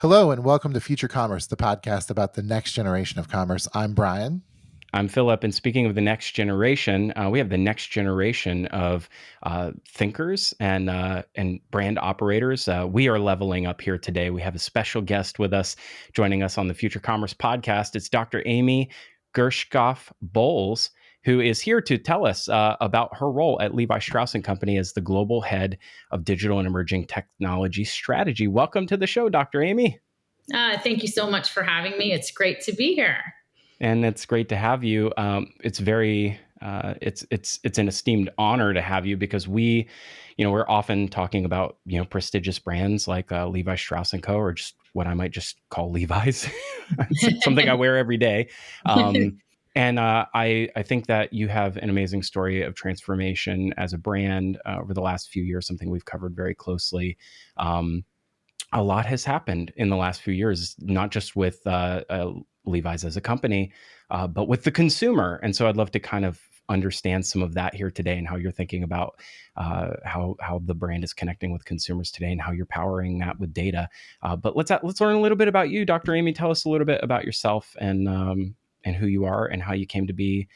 Hello and welcome to Future Commerce, the podcast about the next generation of commerce. I'm Brian. I'm Phillip, and speaking of the next generation, we have the next generation of thinkers and brand operators. We are leveling up here today. We have a special guest with us, joining us on the Future Commerce podcast. It's Dr. Amy Gershkoff Bolles, who is here to tell us about her role at Levi Strauss & Company as the global head of digital and emerging technology strategy. Welcome to the show, Dr. Amy. Thank you so much for having me. It's great to be here. And it's great to have you. It's an esteemed honor to have you because we're often talking about prestigious brands like Levi Strauss & Co. or just what I might just call Levi's, something I wear every day. And I think that you have an amazing story of transformation as a brand over the last few years, something we've covered very closely. A lot has happened in the last few years, not just with Levi's as a company, but with the consumer. And so I'd love to kind of understand some of that here today and how you're thinking about how the brand is connecting with consumers today and how you're powering that with data. But let's learn a little bit about you, Dr. Amy. Tell us a little bit about yourself and who you are and how you came to be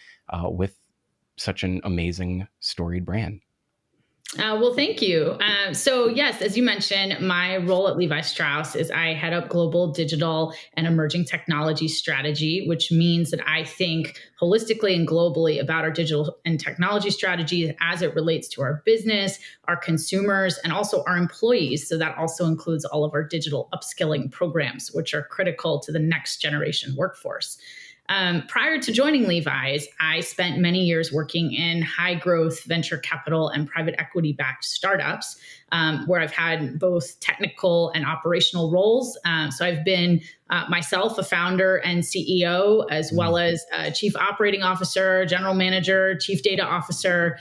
with such an amazing storied brand. Well, thank you. So yes, as you mentioned, my role at Levi Strauss is I head up global digital and emerging technology strategy, which means that I think holistically and globally about our digital and technology strategy as it relates to our business, our consumers, and also our employees. So that also includes all of our digital upskilling programs, which are critical to the next generation workforce. Prior to joining Levi's, I spent many years working in high growth venture capital and private equity backed startups, where I've had both technical and operational roles. So I've been myself a founder and CEO, as well as chief operating officer, general manager, chief data officer.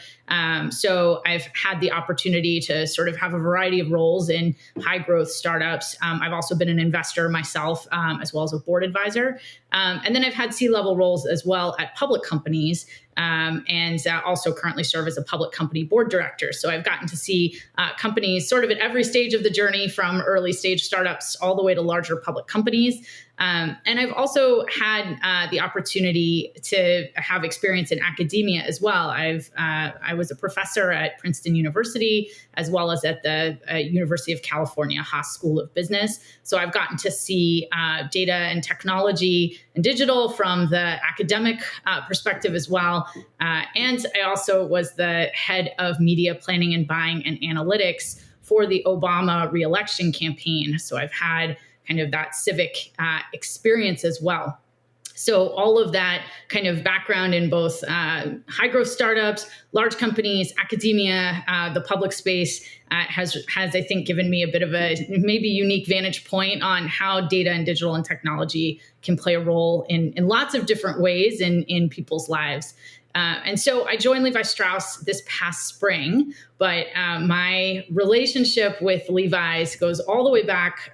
So I've had the opportunity to sort of have a variety of roles in high growth startups. I've also been an investor myself, as well as a board advisor. And then I've had C-level roles as well at public companies, and also currently serve as a public company board director. So I've gotten to see companies sort of at every stage of the journey, from early stage startups all the way to larger public companies. And I've also had the opportunity to have experience in academia as well. I was a professor at Princeton University, as well as at the University of California Haas School of Business. So I've gotten to see data and technology and digital from the academic perspective as well. And I also was the head of media planning and buying and analytics for the Obama re-election campaign. So I've had kind of that civic experience as well. So all of that kind of background in both high growth startups, large companies, academia, the public space has, I think, given me a bit of a maybe unique vantage point on how data and digital and technology can play a role in lots of different ways in people's lives. And so I joined Levi Strauss this past spring, but my relationship with Levi's goes all the way back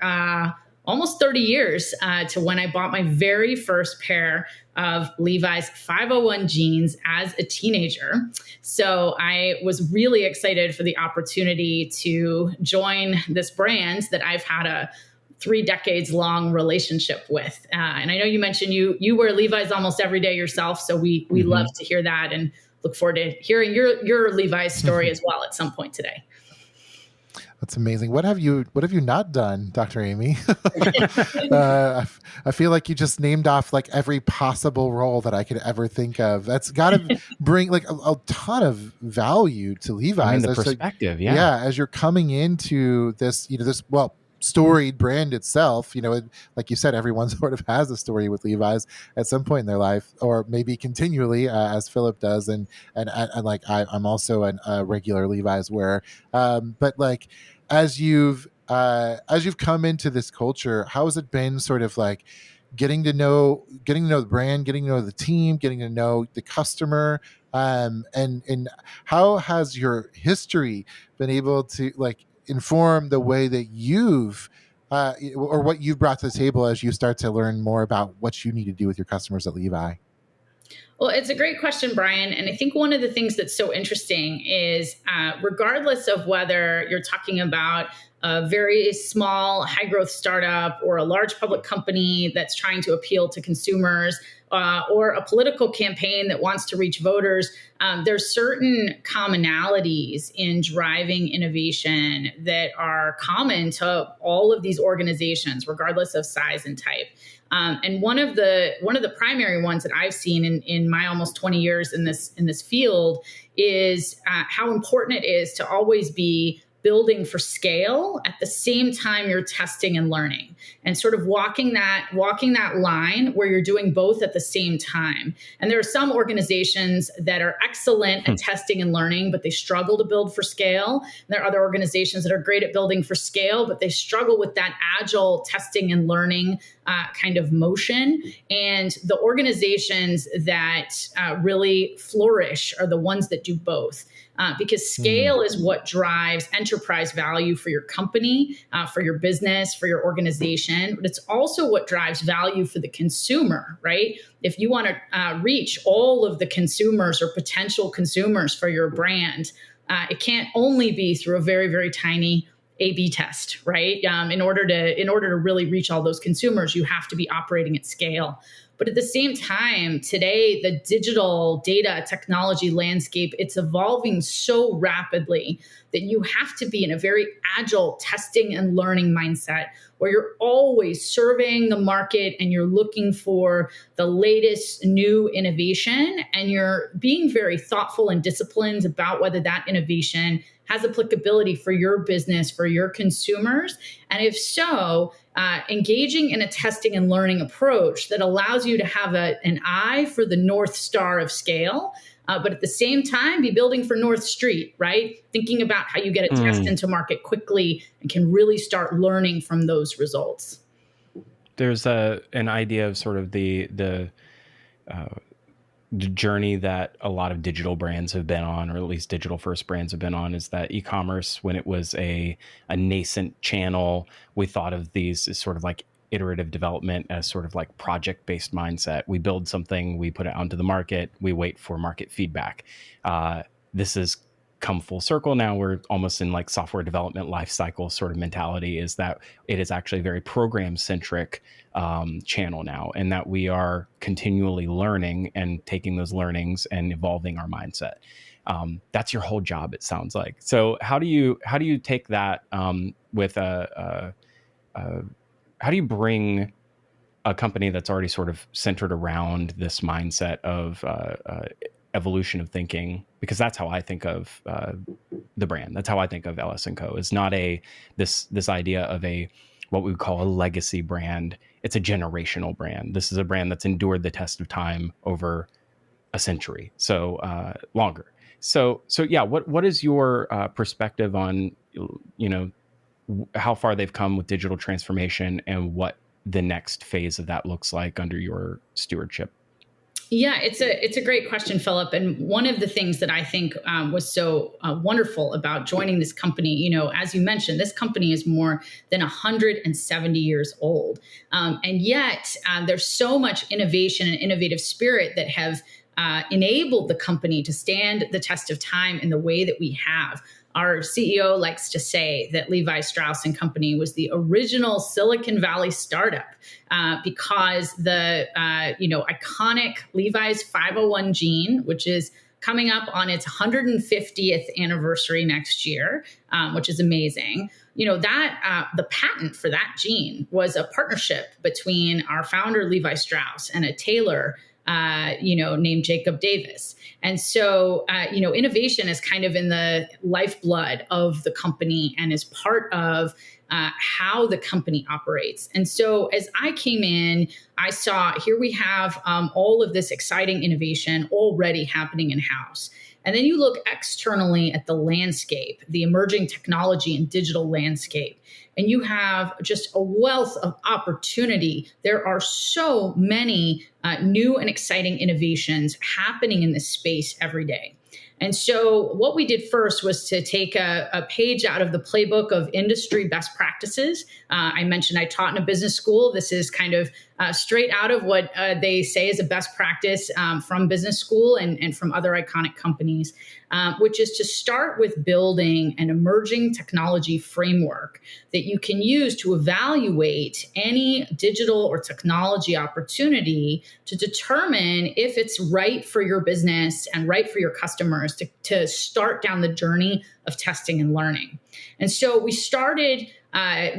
almost 30 years to when I bought my very first pair of Levi's 501 jeans as a teenager. So I was really excited for the opportunity to join this brand that I've had a 3 decades long relationship with. And I know you mentioned you wear Levi's almost every day yourself. So we love to hear that and look forward to hearing your Levi's story as well at some point today. That's amazing. What have you not done, Dr. Amy? I feel like you just named off like every possible role that I could ever think of. That's got to bring like a ton of value to Levi's. I mean, the perspective, like, yeah. As you're coming into this, storied brand itself, like you said, everyone sort of has a story with Levi's at some point in their life, or maybe continually, as Phillip does, and like I'm also a regular Levi's wearer. But like as you've come into this culture, how has it been sort of like getting to know the brand, getting to know the team, getting to know the customer, and how has your history been able to like inform the way that you've or what you've brought to the table as you start to learn more about what you need to do with your customers at Levi? Well, it's a great question, Brian. And I think one of the things that's so interesting is regardless of whether you're talking about a very small, high growth startup or a large public company that's trying to appeal to consumers, or a political campaign that wants to reach voters, there's certain commonalities in driving innovation that are common to all of these organizations, regardless of size and type. And one of the primary ones that I've seen in my almost 20 years in this field is how important it is to always be building for scale at the same time you're testing and learning, and sort of walking that line where you're doing both at the same time. And there are some organizations that are excellent at testing and learning, but they struggle to build for scale. And there are other organizations that are great at building for scale, but they struggle with that agile testing and learning kind of motion. And the organizations that really flourish are the ones that do both. Because scale is what drives enterprise value for your company, for your business, for your organization. But it's also what drives value for the consumer, right? If you want to reach all of the consumers or potential consumers for your brand, it can't only be through a very, very tiny A/B test, right? In order to really reach all those consumers, you have to be operating at scale. But at the same time, today, the digital data technology landscape, it's evolving so rapidly that you have to be in a very agile testing and learning mindset where you're always surveying the market and you're looking for the latest new innovation, and you're being very thoughtful and disciplined about whether that innovation has applicability for your business, for your consumers. And if so, engaging in a testing and learning approach that allows you to have an eye for the North Star of scale, but at the same time, be building for North Street, right? Thinking about how you get a test into market quickly and can really start learning from those results. There's an idea of sort of the journey that a lot of digital brands have been on, or at least digital first brands have been on, is that e-commerce, when it was a nascent channel, we thought of these as sort of like iterative development as sort of like project-based mindset. We build something, we put it onto the market, we wait for market feedback. This has come full circle now. We're almost in like software development life cycle sort of mentality, is that it is actually a very program centric channel now, and that we are continually learning and taking those learnings and evolving our mindset. That's your whole job, it sounds like. So how do you take that with how do you bring a company that's already sort of centered around this mindset of evolution of thinking? Because that's how I think of the brand. That's how I think of LS & Co. It's not this idea of what we would call a legacy brand. It's a generational brand. This is a brand that's endured the test of time over a century, so longer. So yeah, what is your perspective on, how far they've come with digital transformation and what the next phase of that looks like under your stewardship? Yeah, it's a great question, Phillip. And one of the things that I think was so wonderful about joining this company, as you mentioned, this company is more than 170 years old. And yet there's so much innovation and innovative spirit that have enabled the company to stand the test of time in the way that we have. Our CEO likes to say that Levi, Strauss & Company was the original Silicon Valley startup because the iconic Levi's 501 gene, which is coming up on its 150th anniversary next year, which is amazing. The patent for that gene was a partnership between our founder, Levi Strauss, and a tailor named Jacob Davis. And so, innovation is kind of in the lifeblood of the company and is part of how the company operates. And so as I came in, I saw here we have all of this exciting innovation already happening in-house. And then you look externally at the landscape, the emerging technology and digital landscape, and you have just a wealth of opportunity. There are so many new and exciting innovations happening in this space every day. And so what we did first was to take a page out of the playbook of industry best practices. I mentioned I taught in a business school. This is kind of straight out of what they say is a best practice from business school and from other iconic companies, which is to start with building an emerging technology framework that you can use to evaluate any digital or technology opportunity to determine if it's right for your business and right for your customers to start down the journey of testing and learning. And so we started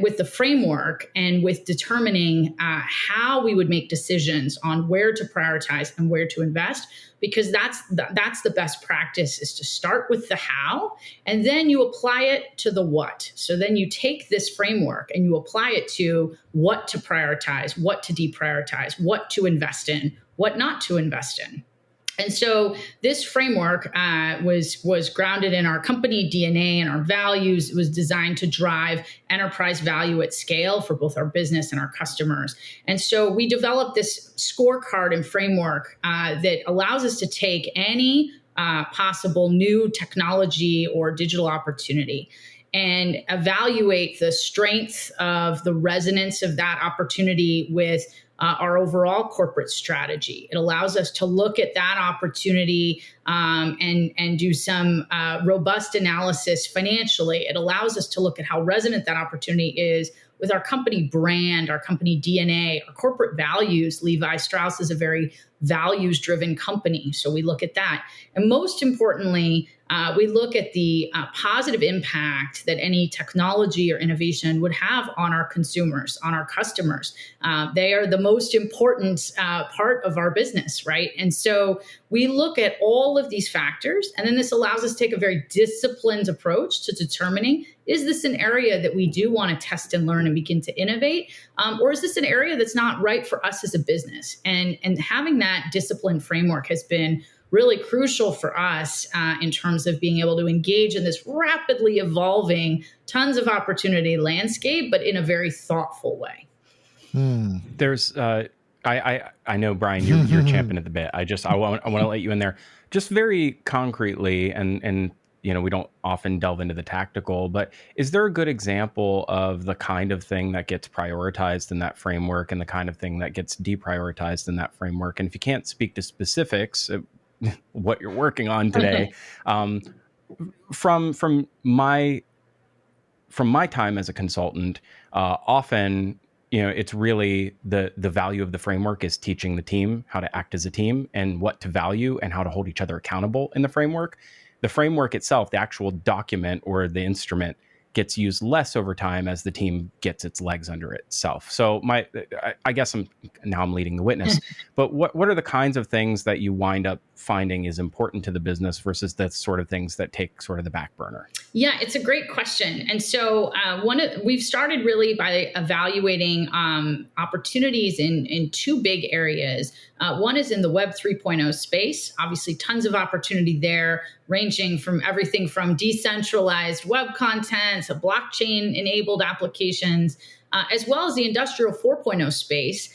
with the framework and with determining how we would make decisions on where to prioritize and where to invest, because that's the best practice, is to start with the how, and then you apply it to the what. So then you take this framework and you apply it to what to prioritize, what to deprioritize, what to invest in, what not to invest in. And so this framework was grounded in our company DNA and our values. It was designed to drive enterprise value at scale for both our business and our customers. And so we developed this scorecard and framework that allows us to take any possible new technology or digital opportunity and evaluate the strength of the resonance of that opportunity with our overall corporate strategy. It allows us to look at that opportunity and do some robust analysis financially. It allows us to look at how resonant that opportunity is with our company brand, our company DNA, our corporate values. Levi Strauss is a very values-driven company, so we look at that. And most importantly, we look at the positive impact that any technology or innovation would have on our consumers, on our customers. They are the most important part of our business, right? And so we look at all of these factors, and then this allows us to take a very disciplined approach to determining, is this an area that we do want to test and learn and begin to innovate? Or is this an area that's not right for us as a business? And having that disciplined framework has been really crucial for us in terms of being able to engage in this rapidly evolving, tons of opportunity landscape, but in a very thoughtful way. There's, I know, Brian, you're champing at the bit. I want to let you in there, just very concretely, and we don't often delve into the tactical, but is there a good example of the kind of thing that gets prioritized in that framework and the kind of thing that gets deprioritized in that framework? And if you can't speak to specifics, what you're working on today, from my time as a consultant, often, it's really the value of the framework is teaching the team how to act as a team and what to value and how to hold each other accountable in the framework. The framework itself, the actual document or the instrument, gets used less over time as the team gets its legs under itself. So I guess I'm leading the witness, but what are the kinds of things that you wind up finding is important to the business versus the sort of things that take sort of the back burner? Yeah, it's a great question. And so we've started really by evaluating opportunities in two big areas. One is in the Web 3.0 space, obviously tons of opportunity there, ranging from everything from decentralized web content to blockchain-enabled applications, as well as the Industrial 4.0 space.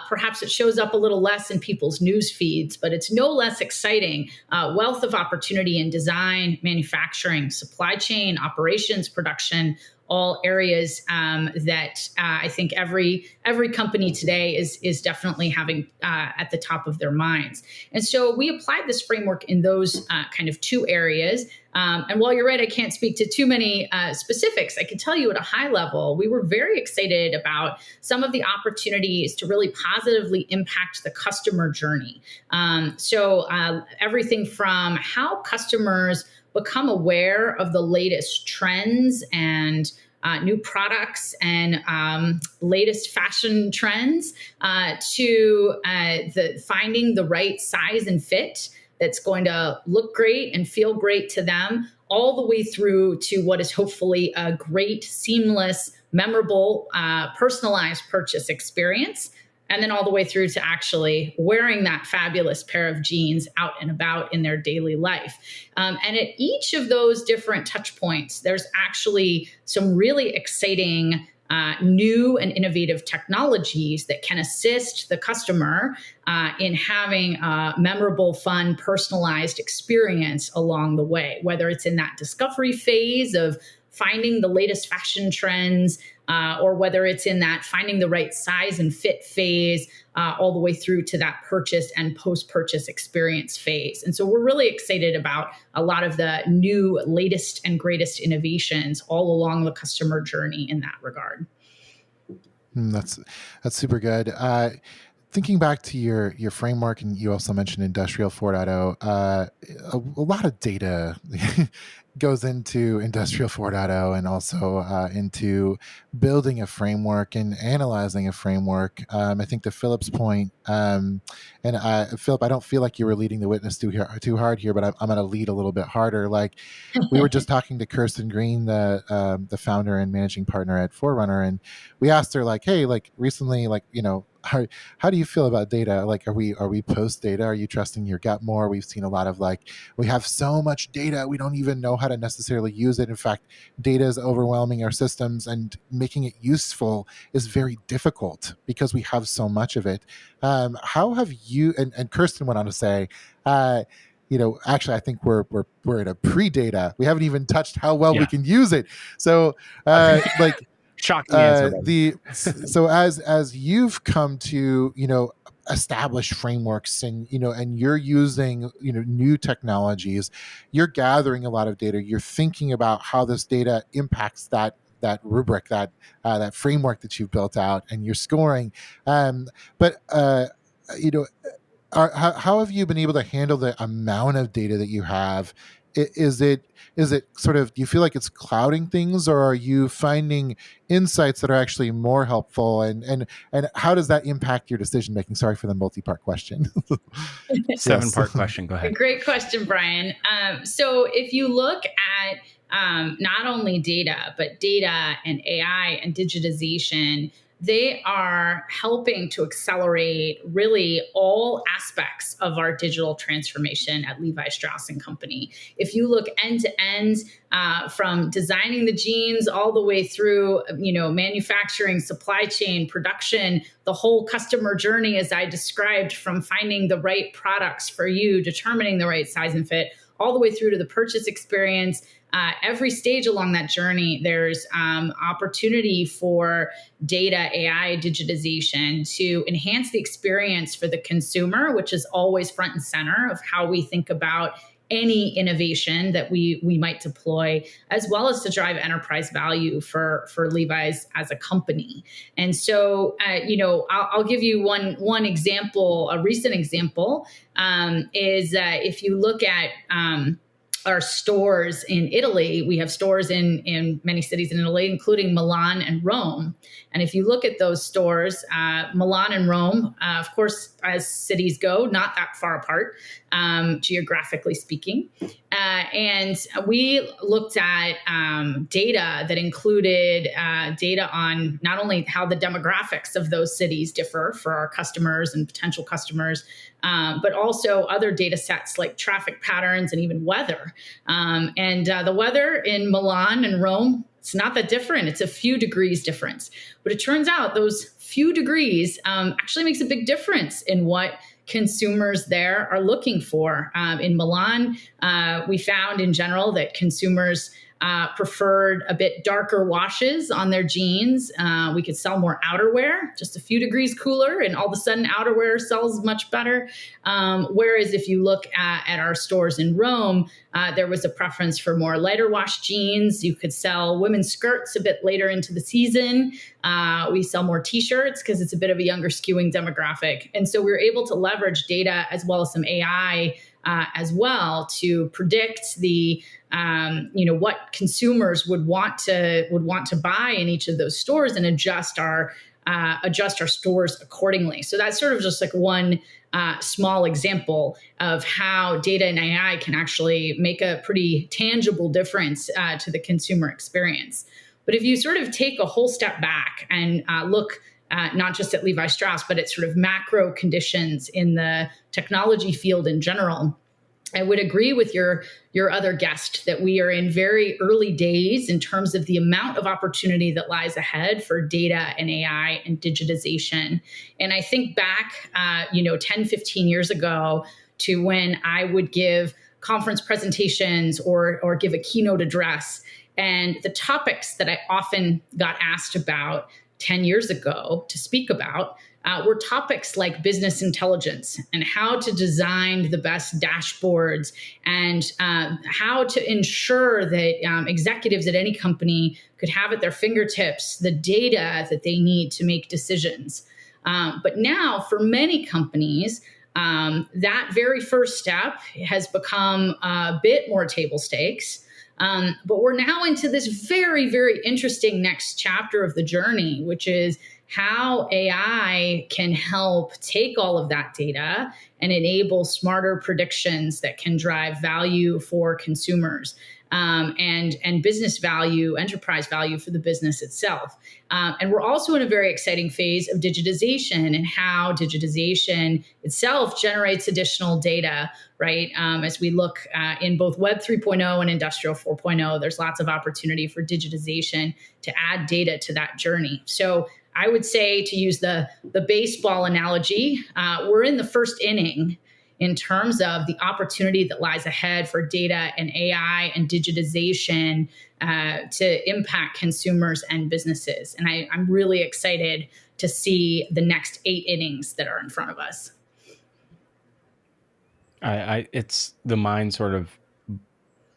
Perhaps it shows up a little less in people's news feeds, but it's no less exciting. Wealth of opportunity in design, manufacturing, supply chain, operations, production, all areas that I think every company today is definitely having at the top of their minds. And so we applied this framework in those kind of two areas. And while you're right, I can't speak to too many specifics. I can tell you at a high level, we were very excited about some of the opportunities to really positively impact the customer journey. So everything from how customers become aware of the latest trends and new products and latest fashion trends to finding the right size and fit that's going to look great and feel great to them, all the way through to what is hopefully a great, seamless, memorable, personalized purchase experience. And then all the way through to actually wearing that fabulous pair of jeans out and about in their daily life. And at each of those different touch points, there's actually some really exciting new and innovative technologies that can assist the customer in having a memorable, fun, personalized experience along the way, whether it's in that discovery phase of finding the latest fashion trends, or whether it's in that finding the right size and fit phase, all the way through to that purchase and post-purchase experience phase. And so we're really excited about a lot of the new, latest and greatest innovations all along the customer journey in that regard. That's super good. Thinking back to your framework, and you also mentioned Industrial 4.0, a lot of data goes into Industrial 4.0 and also into building a framework and analyzing a framework. I think to Philip's point, and Philip, I don't feel like you were leading the witness too hard here, but I'm going to lead a little bit harder. Like, we were just talking to Kirsten Green, the founder and managing partner at Forerunner, and we asked her, like, hey, like recently, like, how do you feel about data? Like, are we post data? Are you trusting your gut more? We've seen a lot of, like, we have so much data, we don't even know how to necessarily use it. In fact, data is overwhelming our systems, and making it useful is very difficult because we have so much of it. How have you, and Kirsten went on to say, actually, I think we're in a pre-data. We haven't even touched how well we can use it. So, like, shocking answer. So as you've come to establish frameworks, and and you're using new technologies, you're gathering a lot of data. You're thinking about how this data impacts that rubric, that framework that you've built out, and you're scoring. But how have you been able to handle the amount of data that you have? Is it sort of, do you feel like it's clouding things, or are you finding insights that are actually more helpful? And how does that impact your decision making? Sorry for the multi-part question. 7-part question. Go ahead. Great question, Brian. So if you look at not only data, but data and AI and digitization, they are helping to accelerate really all aspects of our digital transformation at Levi Strauss & Company. If you look end to end, from designing the jeans all the way through, manufacturing, supply chain, production, the whole customer journey, as I described, from finding the right products for you, determining the right size and fit, all the way through to the purchase experience. Every stage along that journey, there's opportunity for data, AI, digitization to enhance the experience for the consumer, which is always front and center of how we think about any innovation that we might deploy, as well as to drive enterprise value for Levi's as a company. And so, I'll give you one example. A recent example is if you look at our stores in Italy. We have stores in many cities in Italy, including Milan and Rome. And if you look at those stores, Milan and Rome, of course, as cities go, not that far apart, geographically speaking. And we looked at data that included data on not only how the demographics of those cities differ for our customers and potential customers, but also other data sets like traffic patterns and even weather. And the weather in Milan and Rome, it's not that different. It's a few degrees difference. But it turns out those few degrees actually makes a big difference in what consumers there are looking for. In Milan, we found in general that consumers preferred a bit darker washes on their jeans. We could sell more outerwear, just a few degrees cooler, and all of a sudden outerwear sells much better. Whereas if you look at our stores in Rome, there was a preference for more lighter wash jeans. You could sell women's skirts a bit later into the season. We sell more t-shirts because it's a bit of a younger skewing demographic. And so we were able to leverage data as well as some AI as well to predict the what consumers would want to buy in each of those stores and adjust our stores accordingly. So that's sort of just like one small example of how data and AI can actually make a pretty tangible difference to the consumer experience. But if you sort of take a whole step back and look not just at Levi Strauss, but at sort of macro conditions in the technology field in general, I would agree with your other guest that we are in very early days in terms of the amount of opportunity that lies ahead for data and AI and digitization. And I think back, 10, 15 years ago to when I would give conference presentations or give a keynote address. And the topics that I often got asked about 10 years ago to speak about were topics like business intelligence and how to design the best dashboards and how to ensure that executives at any company could have at their fingertips the data that they need to make decisions. But now for many companies, that very first step has become a bit more table stakes. But we're now into this very, very interesting next chapter of the journey, which is how AI can help take all of that data and enable smarter predictions that can drive value for consumers. And business value, enterprise value for the business itself. And we're also in a very exciting phase of digitization and how digitization itself generates additional data, right? As we look in both Web 3.0 and Industrial 4.0, there's lots of opportunity for digitization to add data to that journey. So I would say, to use the baseball analogy, we're in the first inning in terms of the opportunity that lies ahead for data and AI and digitization to impact consumers and businesses. And I'm really excited to see the next 8 innings that are in front of us. It's the mind sort of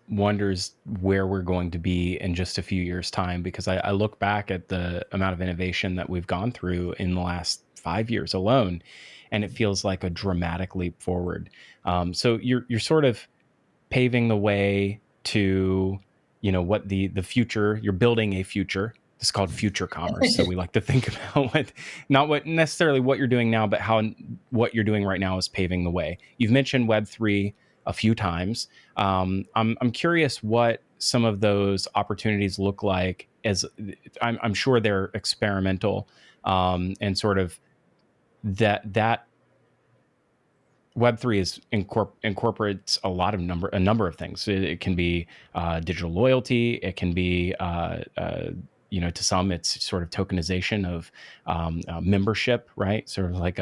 wonders where we're going to be in just a few years' time, because I look back at the amount of innovation that we've gone through in the last 5 years alone, and it feels like a dramatic leap forward. So you're sort of paving the way to, what the future, you're building a future. It's called future commerce. So we like to think about not what necessarily what you're doing now, but how what you're doing right now is paving the way. You've mentioned Web3 a few times. I'm curious what some of those opportunities look like. As I'm sure they're experimental, and sort of that Web3 is incorporates a number of things. It can be digital loyalty. It can be to some it's sort of tokenization of membership, right? Sort of like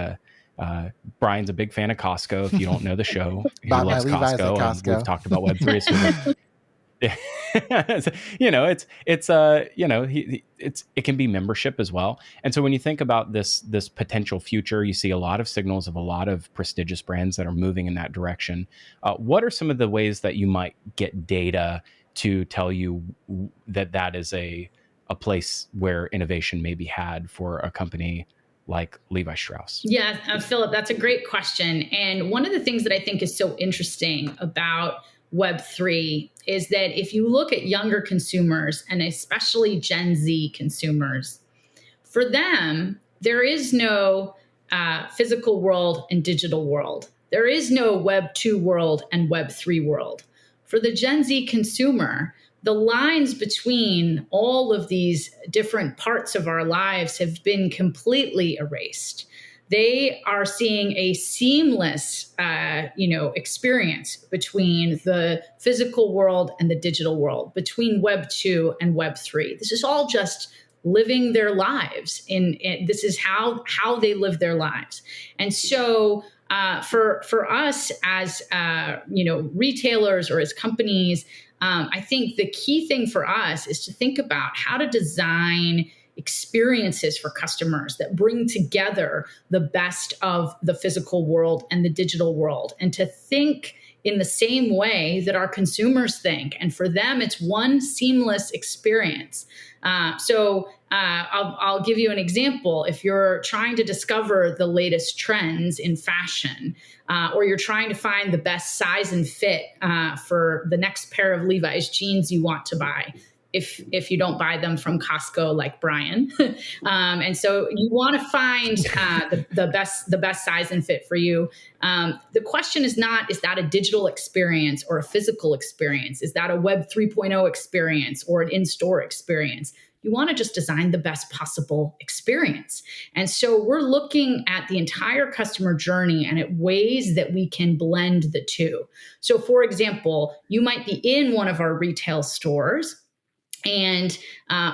Brian's a big fan of Costco. If you don't know the show, he Bought my loves Levi's at Costco. Costco. We've talked about Web3. So it can be membership as well. And so when you think about this potential future, you see a lot of signals of a lot of prestigious brands that are moving in that direction. What are some of the ways that you might get data to tell you that is a place where innovation may be had for a company like Levi Strauss? Yeah, Phillip, that's a great question. And one of the things that I think is so interesting about Web3 is that if you look at younger consumers, and especially Gen Z consumers, for them, there is no physical world and digital world. There is no Web 2 world and Web 3 world. For the Gen Z consumer, the lines between all of these different parts of our lives have been completely erased. They are seeing a seamless, experience between the physical world and the digital world, between Web 2 and Web 3. This is all just living their lives. This is how they live their lives. And so for us as retailers or as companies, I think the key thing for us is to think about how to design experiences for customers that bring together the best of the physical world and the digital world, and to think in the same way that our consumers think. And for them, it's one seamless experience. I'll give you an example. If you're trying to discover the latest trends in fashion, or you're trying to find the best size and fit for the next pair of Levi's jeans you want to buy, if you don't buy them from Costco like Brian. And so you want to find the best size and fit for you. The question is not, is that a digital experience or a physical experience? Is that a Web 3.0 experience or an in-store experience? You want to just design the best possible experience. And so we're looking at the entire customer journey and at ways that we can blend the two. So for example, you might be in one of our retail stores and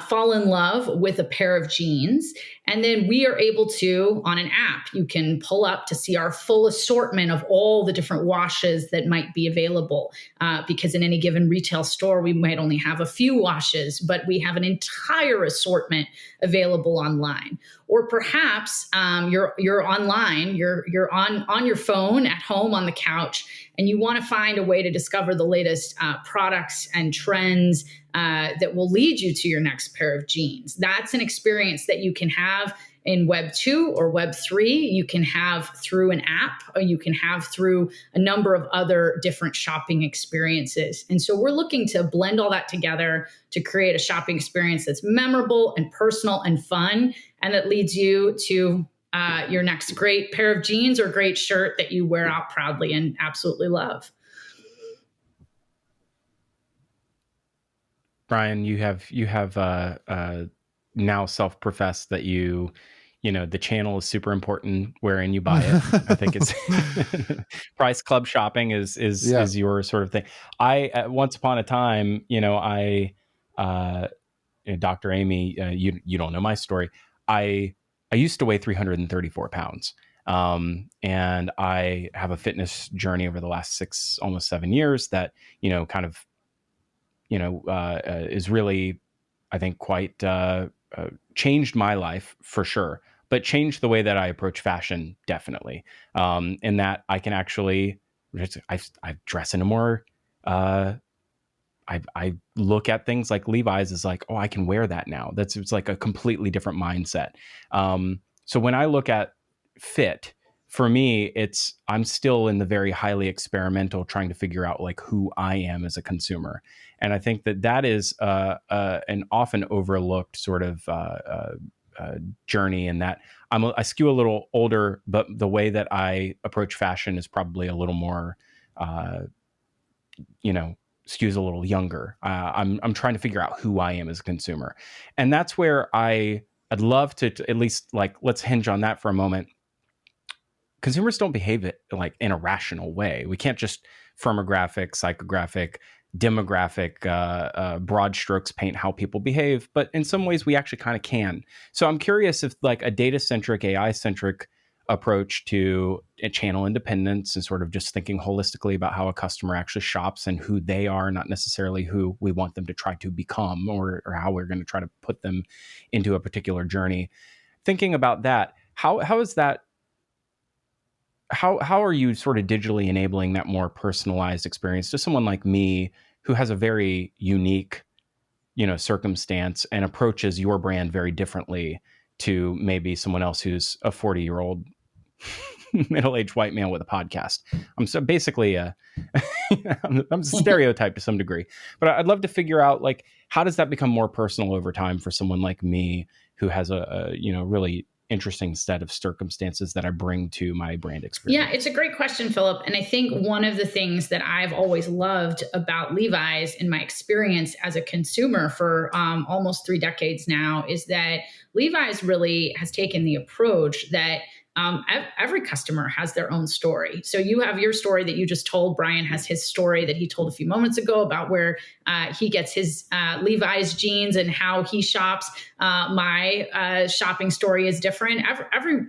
fall in love with a pair of jeans. And then we are able to, on an app, you can pull up to see our full assortment of all the different washes that might be available. Because in any given retail store, we might only have a few washes, but we have an entire assortment available online. Or perhaps you're online, you're on your phone at home on the couch, and you want to find a way to discover the latest products and trends that will lead you to your next pair of jeans. That's an experience that you can have in Web 2 or Web 3. You can have through an app, or you can have through a number of other different shopping experiences. And so we're looking to blend all that together to create a shopping experience that's memorable and personal and fun, and that leads you to your next great pair of jeans or great shirt that you wear out proudly and absolutely love. Brian, you have now self-professed that the channel is super important wherein you buy it. I think it's price club shopping is your sort of thing. Once upon a time, Dr. Amy, you don't know my story. I used to weigh 334 pounds. And I have a fitness journey over the last almost 7 years that, is really, I think, quite changed my life for sure, but changed the way that I approach fashion, definitely. In that I can actually, I dress in a more, I look at things like Levi's as like, oh, I can wear that now. It's like a completely different mindset. So when I look at fit, for me, I'm still in the very highly experimental, trying to figure out like who I am as a consumer. And I think that is an often overlooked sort of journey, in that I skew a little older, but the way that I approach fashion is probably a little more, skews a little younger. I'm trying to figure out who I am as a consumer. And that's where I'd love to at least, like, let's hinge on that for a moment. Consumers don't behave it like in a rational way. We can't just firmographic, psychographic, demographic, broad strokes paint how people behave, but in some ways we actually kind of can. So I'm curious if like a data-centric, AI-centric approach to channel independence and sort of just thinking holistically about how a customer actually shops and who they are, not necessarily who we want them to try to become, or how we're going to try to put them into a particular journey. Thinking about that, how is that? How are you sort of digitally enabling that more personalized experience to someone like me who has a very unique, circumstance and approaches your brand very differently to maybe someone else who's a 40-year-old middle-aged white male with a podcast? I'm so basically I'm a stereotype to some degree, but I'd love to figure out, like, how does that become more personal over time for someone like me who has a really interesting set of circumstances that I bring to my brand experience? Yeah, it's a great question, Phillip. And I think one of the things that I've always loved about Levi's in my experience as a consumer for almost 3 decades now is that Levi's really has taken the approach that every customer has their own story. So you have your story that you just told. Brian has his story that he told a few moments ago about where he gets his Levi's jeans and how he shops. My shopping story is different.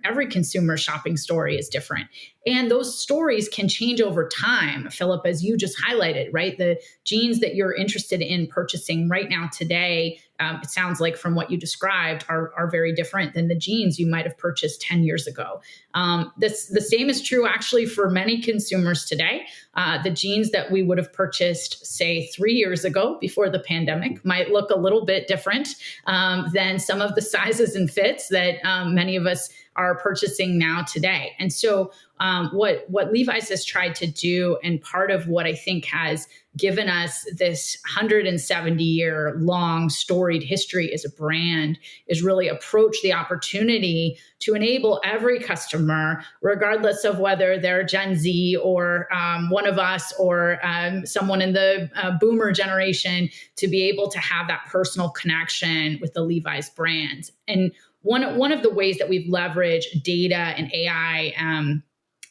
Every consumer shopping story is different. And those stories can change over time, Phillip, as you just highlighted, right? The jeans that you're interested in purchasing right now today, it sounds like from what you described, are very different than the jeans you might have purchased 10 years ago. The same is true actually for many consumers today. The jeans that we would have purchased, say, 3 years ago before the pandemic might look a little bit different than some of the sizes and fits that many of us are purchasing now today. And so what Levi's has tried to do, and part of what I think has given us this 170-year long storied history as a brand, is really approach the opportunity to enable every customer, regardless of whether they're Gen Z or one of us or someone in the boomer generation, to be able to have that personal connection with the Levi's brand. And one of the ways that we've leveraged data and AI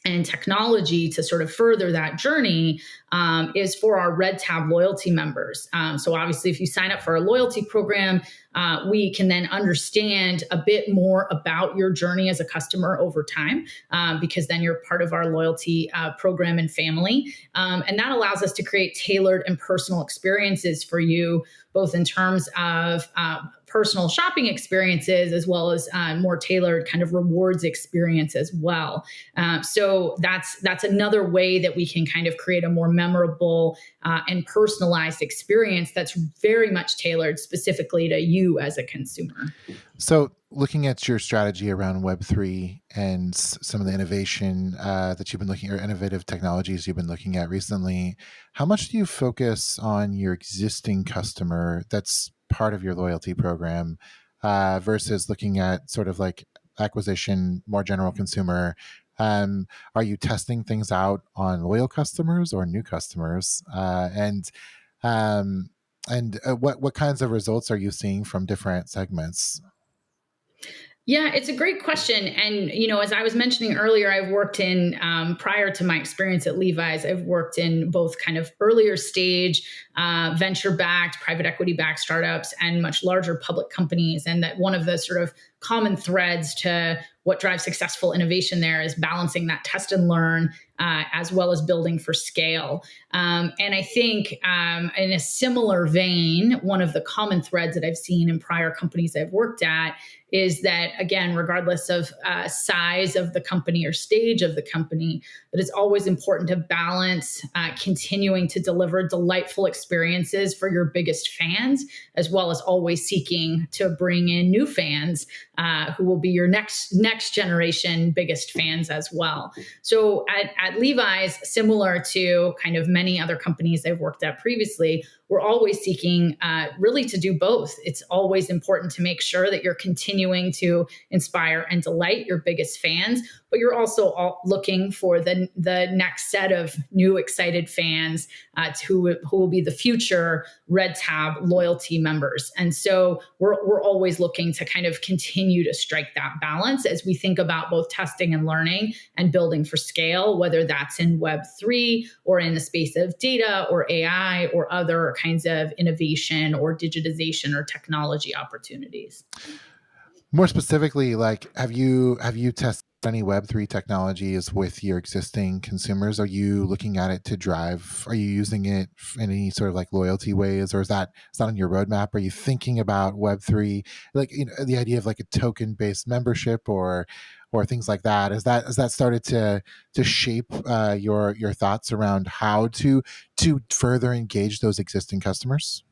and technology to sort of further that journey is for our Red Tab loyalty members. So obviously, if you sign up for a loyalty program, we can then understand a bit more about your journey as a customer over time, because then you're part of our loyalty program and family. And that allows us to create tailored and personal experiences for you, both in terms of personal shopping experiences as well as more tailored kind of rewards experience as well. So that's another way that we can kind of create a more memorable and personalized experience that's very much tailored specifically to you as a consumer. So looking at your strategy around Web3 and some of the innovation that you've been looking, or innovative technologies you've been looking at recently, how much do you focus on your existing customer that's part of your loyalty program versus looking at sort of like acquisition, more general consumer? Are you testing things out on loyal customers or new customers? Um, what kinds of results are you seeing from different segments? Yeah, it's a great question. And, as I was mentioning earlier, I've worked in, prior to my experience at Levi's, I've worked in both kind of earlier stage, venture backed, private equity backed startups and much larger public companies. And that one of the sort of common threads to what drives successful innovation there is balancing that test and learn as well as building for scale. And I think in a similar vein, one of the common threads that I've seen in prior companies I've worked at is that, again, regardless of size of the company or stage of the company, that it's always important to balance continuing to deliver delightful experiences for your biggest fans, as well as always seeking to bring in new fans who will be your next generation biggest fans as well. So at Levi's, similar to kind of many other companies I've worked at previously, we're always seeking really to do both. It's always important to make sure that you're continuing to inspire and delight your biggest fans, but you're also looking for the next set of new excited fans who will be the future Red Tab loyalty members. And so we're always looking to kind of continue to strike that balance as we think about both testing and learning and building for scale, whether that's in Web3 or in the space of data or AI or other kinds of innovation or digitization or technology opportunities. More specifically, like have you tested any Web3 technologies with your existing consumers? Are you looking at it to drive? Are you using it in any sort of like loyalty ways, or is that on your roadmap? Are you thinking about Web3, like the idea of like a token based membership or things like that? Has that started to shape your thoughts around how to further engage those existing customers?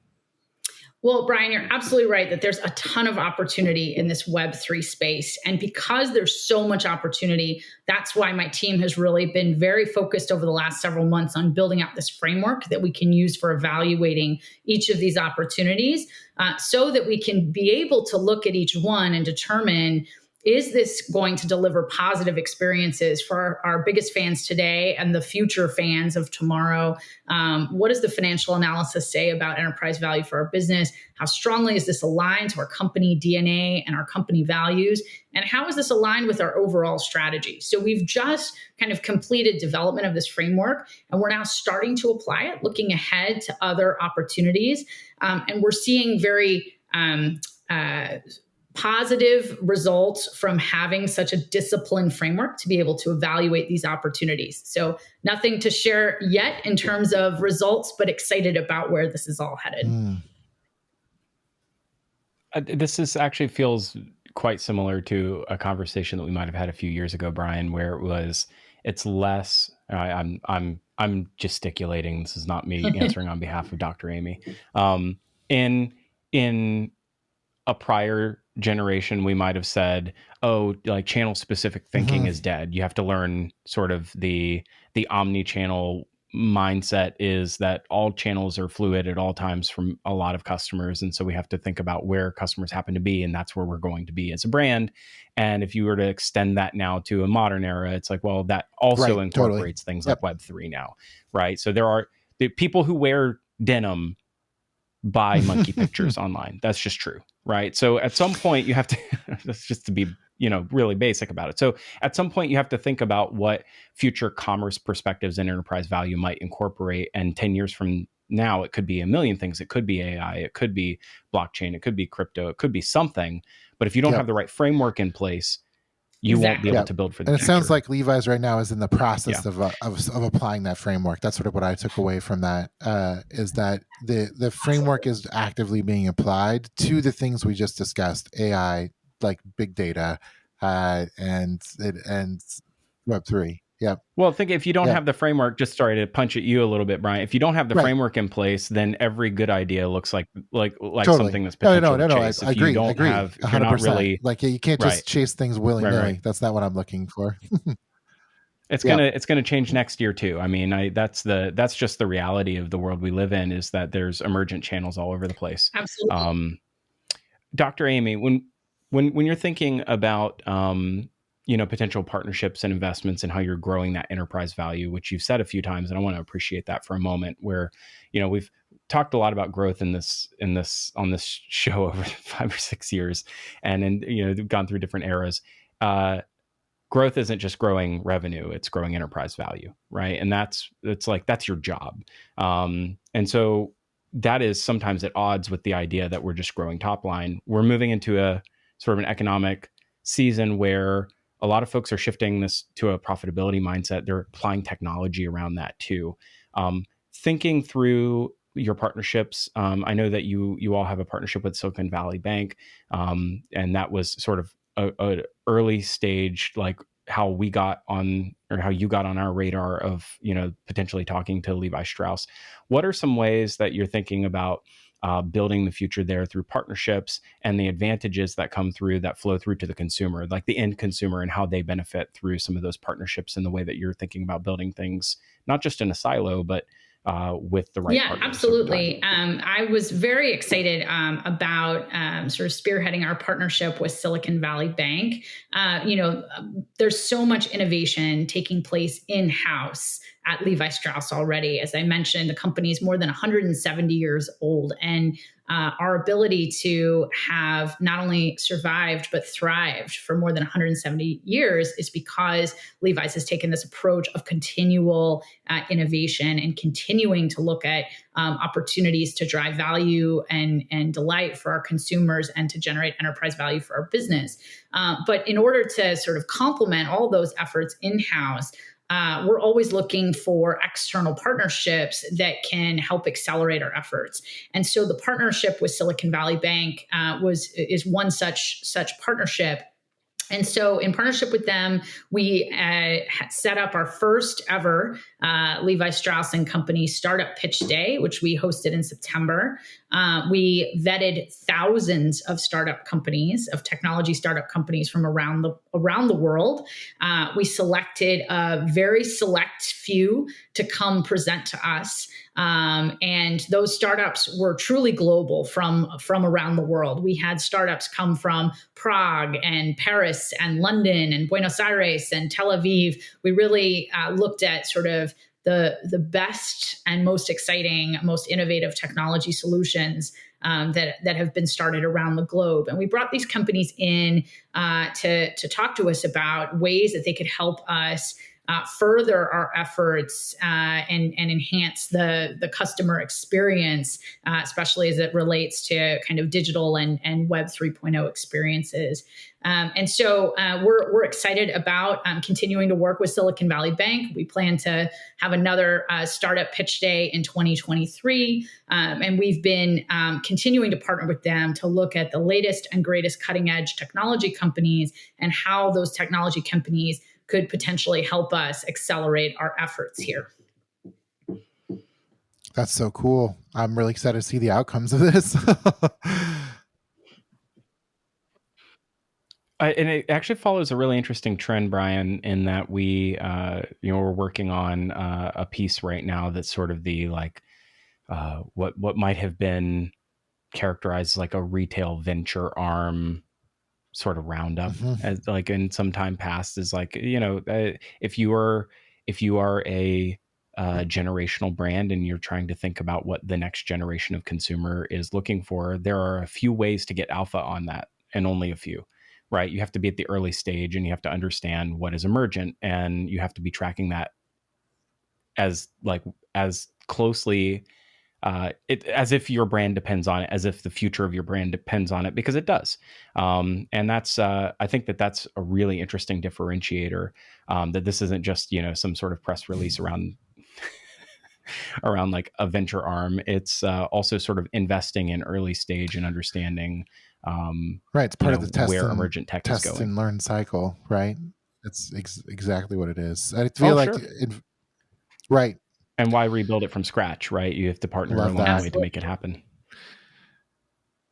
Well, Brian, you're absolutely right that there's a ton of opportunity in this Web3 space. And because there's so much opportunity, that's why my team has really been very focused over the last several months on building out this framework that we can use for evaluating each of these opportunities so that we can be able to look at each one and determine, is this going to deliver positive experiences for our biggest fans today and the future fans of tomorrow? What does the financial analysis say about enterprise value for our business? How strongly is this aligned to our company DNA and our company values? And how is this aligned with our overall strategy? So we've just kind of completed development of this framework, and we're now starting to apply it, looking ahead to other opportunities. And we're seeing very positive results from having such a disciplined framework to be able to evaluate these opportunities. So nothing to share yet in terms of results, but excited about where this is all headed. This actually feels quite similar to a conversation that we might have had a few years ago, Brian, where it's less. I'm gesticulating. This is not me answering on behalf of Dr. Amy. In a prior generation, we might have said, oh, like channel specific thinking is dead. You have to learn sort of the omni-channel mindset is that all channels are fluid at all times from a lot of customers. And so we have to think about where customers happen to be, and that's where we're going to be as a brand. And if you were to extend that now to a modern era, it's like, well, that also incorporates things like Web3 now, right? So there are the people who wear denim buy monkey pictures online. That's just true, right? So at some point you have to, that's just to be, really basic about it. So at some point you have to think about what future commerce perspectives and enterprise value might incorporate. And 10 years from now it could be a million things. It could be AI, it could be blockchain, it could be crypto, it could be something. But if you don't have the right framework in place, you won't be able to build for the future. And it sounds like future. Levi's right now is in the process of applying that framework. That's sort of what I took away from that, is that the framework is actively being applied to the things we just discussed, AI, like big data, and Web3. Yeah. Well, think if you don't have the framework, just sorry to punch at you a little bit, Brian. If you don't have the framework in place, then every good idea looks like something that's potential to chase. I agree. If you're not really, like, you can't just chase things willy-nilly. Right. That's not what I'm looking for. It's gonna change next year too. I mean, that's just the reality of the world we live in, is that there's emergent channels all over the place. Absolutely. Dr. Amy, when you're thinking about potential partnerships and investments and how you're growing that enterprise value, which you've said a few times, and I want to appreciate that for a moment, where we've talked a lot about growth on this show over 5 or 6 years, and we've gone through different eras. Growth isn't just growing revenue, it's growing enterprise value, right? And that's your job. And so that is sometimes at odds with the idea that we're just growing top line. We're moving into a sort of an economic season where a lot of folks are shifting this to a profitability mindset. They're applying technology around that too. Thinking through your partnerships, I know that you all have a partnership with Silicon Valley Bank, and that was sort of a early stage, like how we got on, or how you got on our radar of potentially talking to Levi Strauss. What are some ways that you're thinking about building the future there through partnerships, and the advantages that flow through to the consumer, like the end consumer, and how they benefit through some of those partnerships, and the way that you're thinking about building things, not just in a silo, but with the right partners? Absolutely. I was very excited about sort of spearheading our partnership with Silicon Valley Bank. There's so much innovation taking place in-house at Levi Strauss already. As I mentioned, the company is more than 170 years old, and our ability to have not only survived but thrived for more than 170 years is because Levi's has taken this approach of continual innovation and continuing to look at opportunities to drive value and delight for our consumers, and to generate enterprise value for our business. But in order to sort of complement all those efforts in-house, we're always looking for external partnerships that can help accelerate our efforts. And so the partnership with Silicon Valley Bank is one such partnership. And so in partnership with them, we set up our first ever Levi Strauss & Company Startup Pitch Day, which we hosted in September. We vetted thousands of technology startup companies from around the world. We selected a very select few to come present to us. And those startups were truly global from around the world. We had startups come from Prague and Paris and London and Buenos Aires and Tel Aviv. We really looked at sort of the best and most exciting, most innovative technology solutions that have been started around the globe. And we brought these companies in to talk to us about ways that they could help us further our efforts and enhance the customer experience, especially as it relates to kind of digital and Web 3.0 experiences. And so we're excited about continuing to work with Silicon Valley Bank. We plan to have another startup pitch day in 2023. And we've been continuing to partner with them to look at the latest and greatest cutting edge technology companies, and how those technology companies could potentially help us accelerate our efforts here. That's so cool. I'm really excited to see the outcomes of this. And it actually follows a really interesting trend, Brian, in that we, we're working on a piece right now that's sort of the what might have been characterized as like a retail venture arm sort of roundup, as like in some time past, is like, if you are a generational brand and you're trying to think about what the next generation of consumer is looking for, there are a few ways to get alpha on that, and only a few, right? You have to be at the early stage, and you have to understand what is emergent, and you have to be tracking that as closely as if your brand depends on it, as if the future of your brand depends on it, because it does. And that's I think that's a really interesting differentiator. That this isn't just some sort of press release around around like a venture arm. It's also sort of investing in early stage and understanding, right. It's part of the where emergent tech is test going. and learn cycle, right? That's exactly what it is. I feel like, Sure. right. And why rebuild it from scratch, right? You have to partner Love along that. the way to make it happen.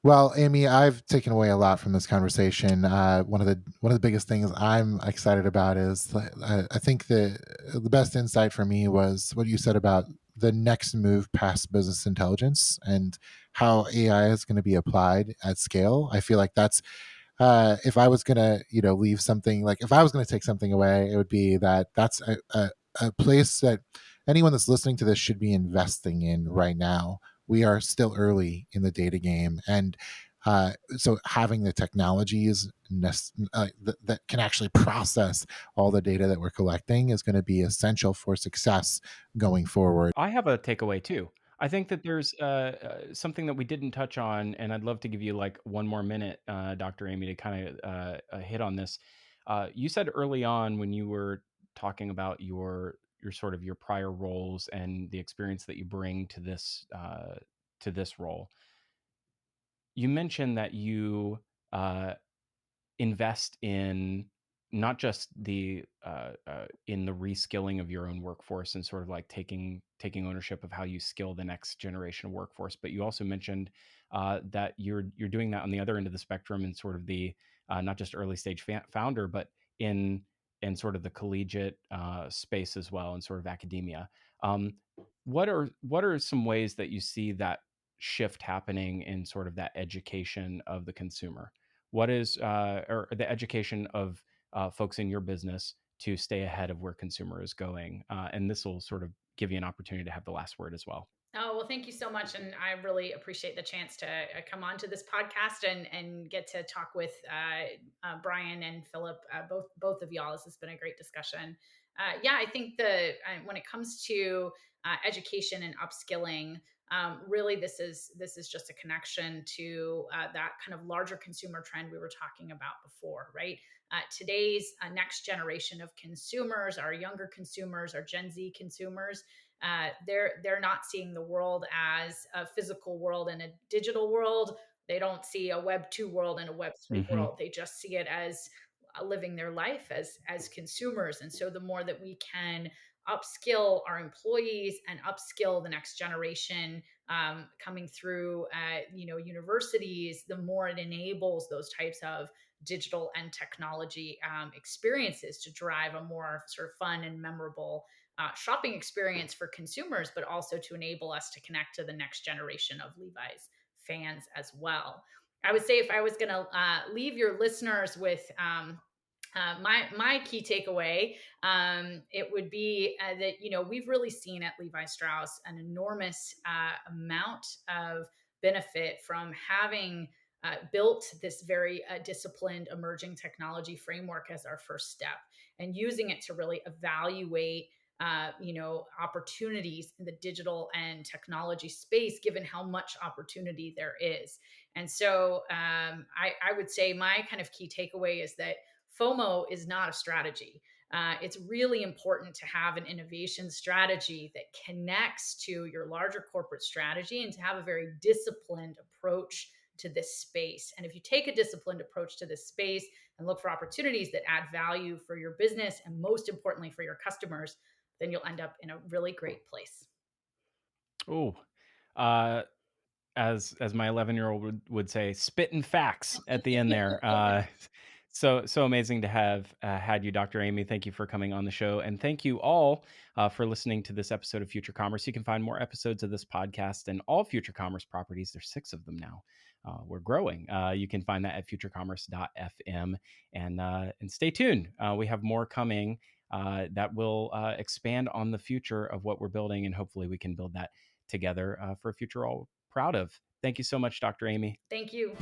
Well, Amy, I've taken away a lot from this conversation. One of the biggest things I'm excited about is I think the best insight for me was what you said about the next move past business intelligence and how AI is going to be applied at scale. I feel like that's if I was going to leave something, like if I was going to take something away, it would be that's a place that anyone that's listening to this should be investing in right now. We are still early in the data game, and so having the technologies that can actually process all the data that we're collecting is going to be essential for success going forward. I have a takeaway too. I think that there's something that we didn't touch on, and I'd love to give you like one more minute, Dr. Amy, to kind of hit on this. You said early on when you were talking about your sort of your prior roles and the experience that you bring to this role. You mentioned that you uh, invest in not just in the reskilling of your own workforce and sort of like taking ownership of how you skill the next generation of workforce, but you also mentioned that you're doing that on the other end of the spectrum in sort of the not just early stage founder, but in sort of the collegiate space as well, and sort of academia. Um, what are some ways that you see that shift happening in sort of that education of the consumer? What is or the education of folks in your business to stay ahead of where consumer is going? And this will sort of give you an opportunity to have the last word as well. Oh, well, thank you so much. And I really appreciate the chance to come on to this podcast and get to talk with Brian and Phillip, both of y'all. This has been a great discussion. Yeah, I think when it comes to education and upskilling, really this is just a connection to that kind of larger consumer trend we were talking about before, right? Today's next generation of consumers, our younger consumers, our Gen Z consumers, they're not seeing the world as a physical world and a digital world. They don't see a Web 2 world and a Web 3 Hmm. world. They just see it as living their life as consumers. And so the more that we can upskill our employees and upskill the next generation coming through universities, the more it enables those types of digital and technology experiences to drive a more sort of fun and memorable shopping experience for consumers, but also to enable us to connect to the next generation of Levi's fans as well. I would say if I was going to leave your listeners with my key takeaway, it would be that we've really seen at Levi Strauss an enormous amount of benefit from having built this very disciplined emerging technology framework as our first step, and using it to really evaluate opportunities in the digital and technology space, given how much opportunity there is. And so I would say my kind of key takeaway is that FOMO is not a strategy. It's really important to have an innovation strategy that connects to your larger corporate strategy, and to have a very disciplined approach to this space. And if you take a disciplined approach to this space and look for opportunities that add value for your business and most importantly for your customers, then you'll end up in a really great place. Oh, uh, as my 11-year-old would say, spitting facts at the end there. So amazing to have had you, Dr. Amy. Thank you for coming on the show, and thank you all for listening to this episode of Future Commerce. You can find more episodes of this podcast and all Future Commerce properties. There's 6 of them now. We're growing. You can find that at futurecommerce.fm, and stay tuned. We have more coming that will expand on the future of what we're building, and hopefully we can build that together for a future all proud of. Thank you so much, Dr. Amy. Thank you.